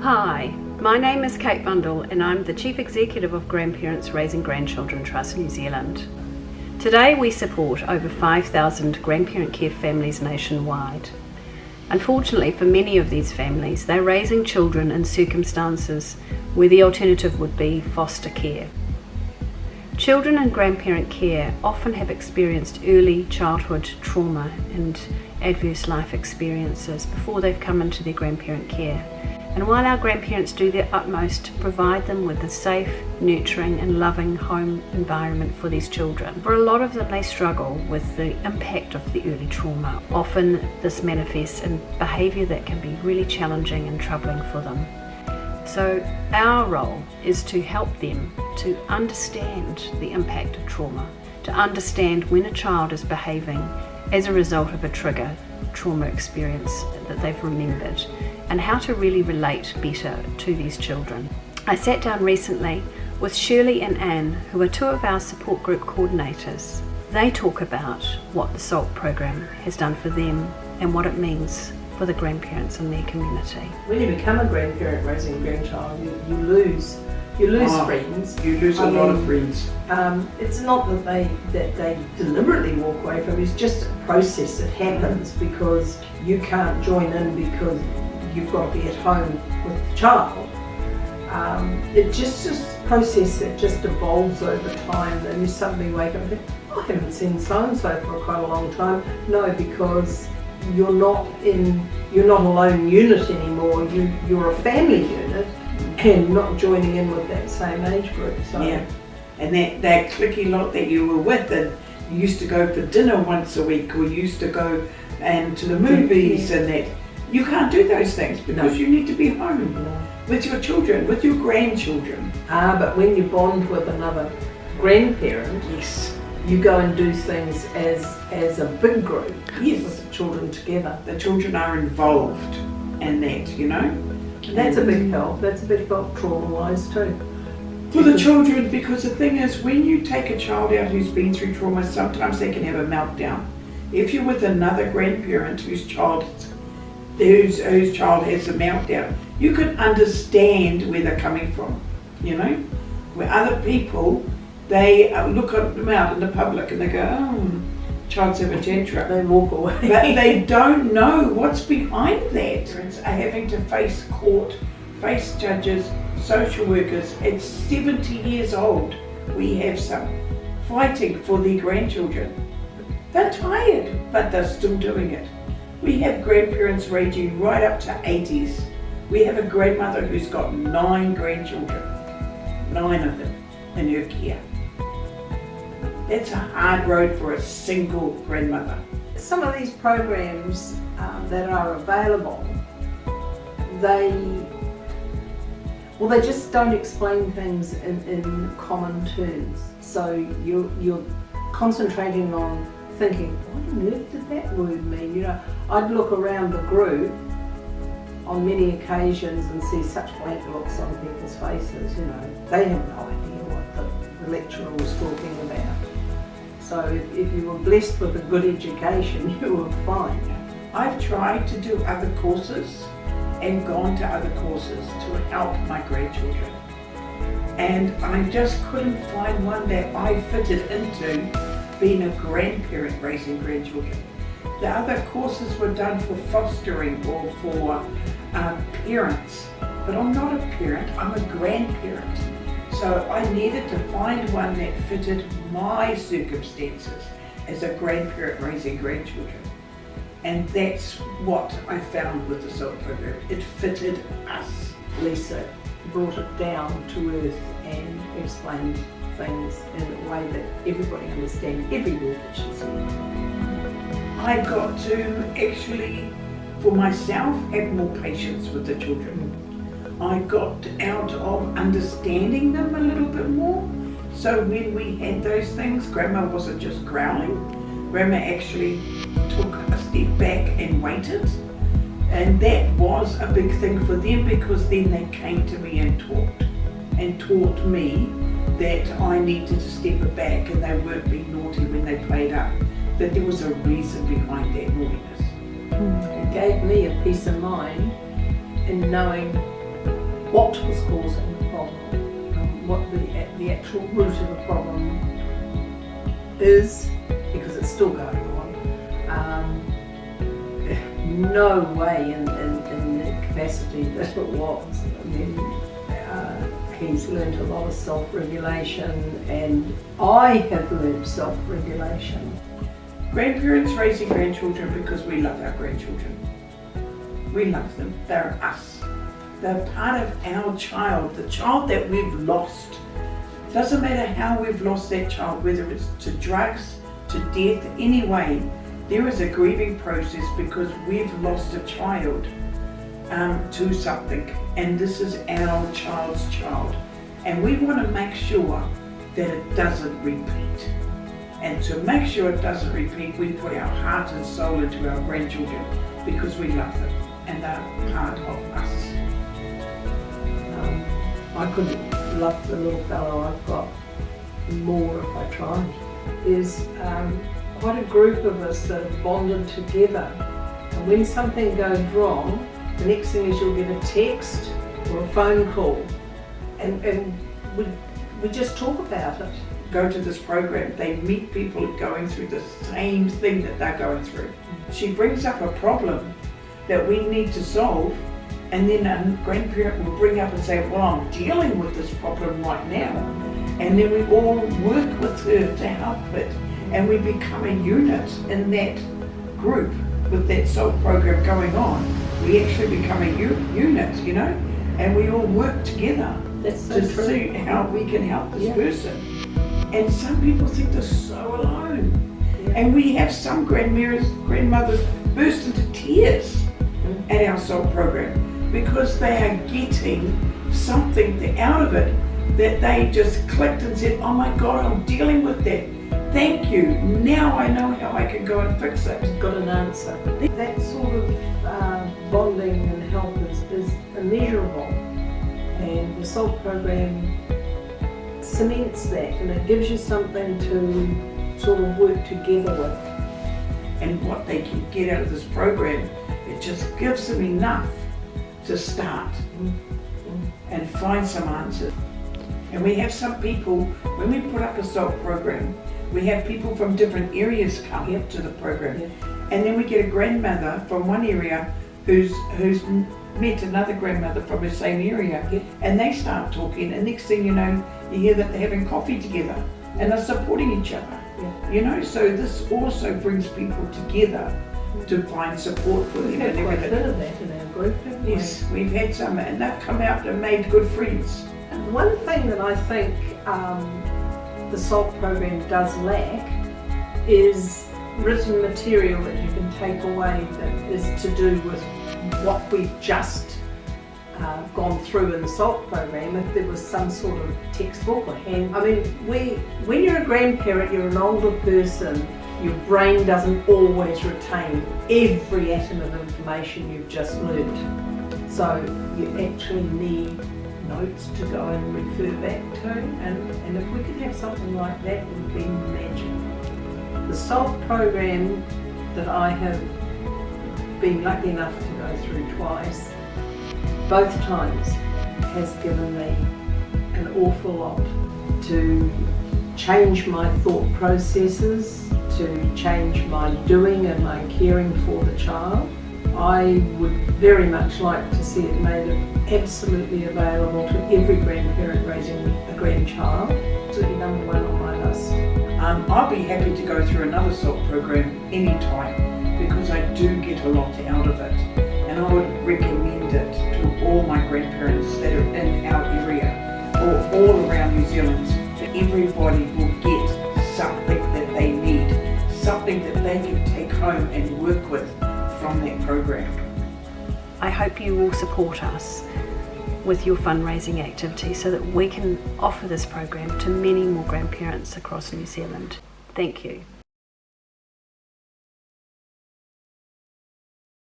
Hi, my name is Kate Bundle and I'm the Chief Executive of Grandparents Raising Grandchildren Trust New Zealand. Today we support over 5,000 grandparent care families nationwide. Unfortunately for many of these families, they're raising children in circumstances where the alternative would be foster care. Children in grandparent care often have experienced early childhood trauma and adverse life experiences before they've come into their grandparent care. And while our grandparents do their utmost to provide them with a safe, nurturing and loving home environment for these children, for a lot of them they struggle with the impact of the early trauma. Often this manifests in behaviour that can be really challenging and troubling for them. So our role is to help them to understand the impact of trauma, to understand when a child is behaving as a result of a trauma experience that they've remembered, and how to really relate better to these children. I sat down recently with Shirley and Anne, who are two of our support group coordinators. They talk about what the SALT program has done for them and what it means for the grandparents in their community. When you become a grandparent raising a grandchild, you lose friends. You lose a lot of friends. It's not that they deliberately walk away from it, it's just a process that happens because you can't join in because you've got to be at home with the child. It's just a process that just evolves over time, and you suddenly wake up and think, I haven't seen so-and-so for quite a long time. No, because you're not a lone unit anymore, you're a family unit and not joining in with that same age group. So. Yeah, and that cliquey lot that you were with, and you used to go for dinner once a week, or you used to go to the movies, and that you can't do those things because you need to be home with your children, with your grandchildren. But when you bond with another grandparent, Yes. you go and do things as a big group. Yes. With the children together. The children are involved in that, you know. And that's a big help. That's a big help trauma-wise too. For the children, because the thing is, when you take a child out who's been through trauma, sometimes they can have a meltdown. If you're with another grandparent whose child has a meltdown, you can understand where they're coming from, you know. Where other people, they look at them out in the public and they go, oh, child's having a tantrum. They walk away. But they don't know what's behind that. Parents are having to face court, face judges, social workers. At 70 years old, we have some fighting for their grandchildren. They're tired, but they're still doing it. We have grandparents ranging right up to 80s. We have a grandmother who's got 9 grandchildren, 9 of them in her care. That's a hard road for a single grandmother. Some of these programs that are available, they just don't explain things in common terms. So you're concentrating on thinking, what on earth did that word mean? You know, I'd look around the group on many occasions and see such blank looks on people's faces, you know. They have no idea what the lecturer was talking about. So if you were blessed with a good education, you were fine. I've tried to do other courses and gone to other courses to help my grandchildren. And I just couldn't find one that I fitted into being a grandparent raising grandchildren. The other courses were done for fostering or for parents, but I'm not a parent, I'm a grandparent. So I needed to find one that fitted my circumstances as a grandparent raising grandchildren. And that's what I found with the SALT program. It fitted us. Lisa brought it down to earth and explained things in a way that everybody understands every word that she said. I got to actually, for myself, have more patience with the children. I got out of understanding them a little bit more. So when we had those things, Grandma wasn't just growling. Grandma actually took a step back and waited. And that was a big thing for them, because then they came to me and taught me that I needed to step it back and they weren't being naughty when they played up, that there was a reason behind that naughtiness. It gave me a peace of mind in knowing what was causing the problem, what the actual root of the problem is, because it's still going on. No way in the capacity that it was. I mean, he's learnt a lot of self-regulation, and I have learnt self-regulation. Grandparents raising grandchildren because we love our grandchildren. We love them. They're us. They're part of our child, the child that we've lost. Doesn't matter how we've lost that child, whether it's to drugs, to death, anyway, there is a grieving process because we've lost a child to something, and this is our child's child. And we want to make sure that it doesn't repeat. And to make sure it doesn't repeat, we put our heart and soul into our grandchildren because we love them and they're part of us. I could love the little fellow I've got more if I tried. There's quite a group of us that have bonded together, and when something goes wrong, the next thing is you'll get a text or a phone call, and we just talk about it. Go to this program, they meet people going through the same thing that they're going through. She brings up a problem that we need to solve, and then a grandparent will bring up and say, well, I'm dealing with this problem right now. And then we all work with her to help it, and we become a unit in that group with that SALT program going on. We actually become a unit, you know, and we all work together to see how we can help this person. And some people think they're so alone. And we have some grandmothers burst into tears at our SALT program because they are getting something out of it that they just clicked and said, oh my God, I'm dealing with that. Thank you. Now I know how I can go and fix it. Got an answer. That sort of bonding and help is immeasurable. And the SALT program cements that, and it gives you something to sort of work together with. And what they can get out of this program, it just gives them enough to start and find some answers. And we have some people, when we put up a SALT program, we have people from different areas come to the program. And then we get a grandmother from one area who's met another grandmother from the same area, and they start talking, and next thing you know, you hear that they're having coffee together and they're supporting each other. You know, so this also brings people together to find support for them. We've had quite a bit of that in our group, haven't we? Yes, we've had some, and they've come out and made good friends. And one thing that I think the SALT program does lack is written material that you can take away that is to do with what we've just gone through in the SALT program. If there was some sort of textbook or hand, I mean, when you're a grandparent, you're an older person, your brain doesn't always retain every atom of information you've just learnt. So you actually need notes to go and refer back to, and if we could have something like that, it would be magic. The SALT program that I have been lucky enough to go through twice, both times has given me an awful lot to change my thought processes, to change my doing and my caring for the child. I would very much like to see it made absolutely available to every grandparent raising a grandchild. Absolutely number one on my list. I'll be happy to go through another SALT program anytime because I do get a lot out of it, and I would recommend it to all my grandparents that are in our area or all around New Zealand. That everybody will get something that they need, something that they can take home and work with from that program. I hope you will support us with your fundraising activity so that we can offer this program to many more grandparents across New Zealand. Thank you.